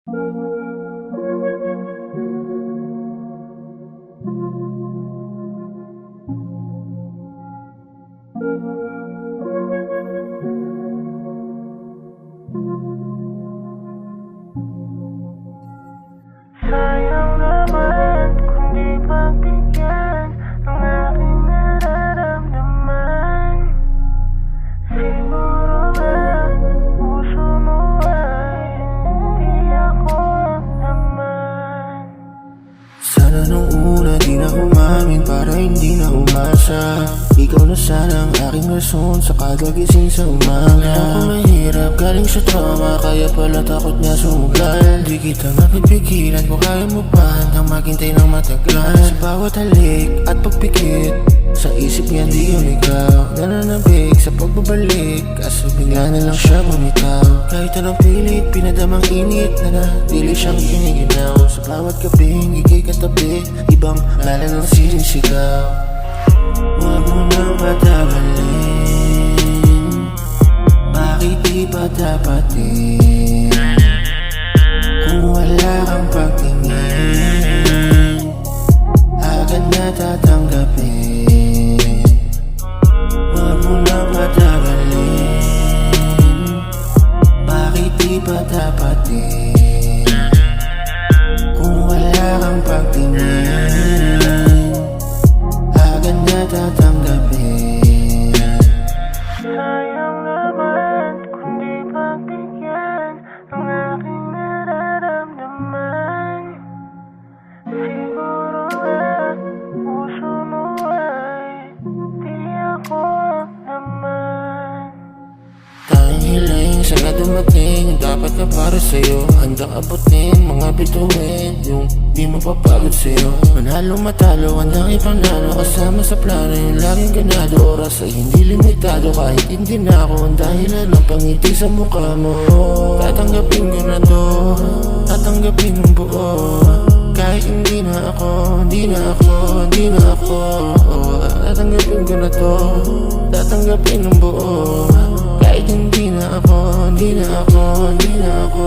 Sayang naman kung di pagbigyan ang aking nararamdaman. Siguro nga puso mo ay hindi ako ang laman. Sana nung una di na umamin para hindi na umasa. Ikaw na sana ang aking rason sa kada gising sa umaga. Ako mahirap galing sa trauma, kaya pala takot na sumugal. Di kita mapipigilan kung kaya mo pa hanggang maghintay ng matagal. Sa bawat halik at pagpikit, sa isip niya di umigaw. Nananabik sa pagbabalik, kaso bigla na lang siya bumitaw. Kahit anong pilit, pinadamang init na natili siyang giniginaw. Sa bawat gabing ikay katabi, ibang lala ng sinisigaw. Huwag mo nang patagalin, bakit di pa dapatin? Kung wala kang pagtingin, agad na tatanggapin. Huwag mo nang patagalin, bakit di pa dapatin? Kung wala kang pagtingin, agad na tatanggapin. Sayang naman kung di pagbigyan ang aking nararamdaman. Siguro nga puso mo ay di ako ang laman. Tanging hiling sana dumating yung dapat na para sa'yo. Handang abutin mga bituin, yung di mapapagod sa'yo. Manalo matalo, handang ipanalo, kasama sa plano yung laging ganado. Oras ay hindi limitado, kahit hindi na ako ang dahilan ng pangiti sa mukha mo. Tatanggapin ko na to, tatanggapin ng buo. Kahit hindi na ako, hindi na ako, hindi na ako. Tatanggapin ko na to, tatanggapin ng buo. Kahit hindi na ako, hindi na ako, hindi na ako.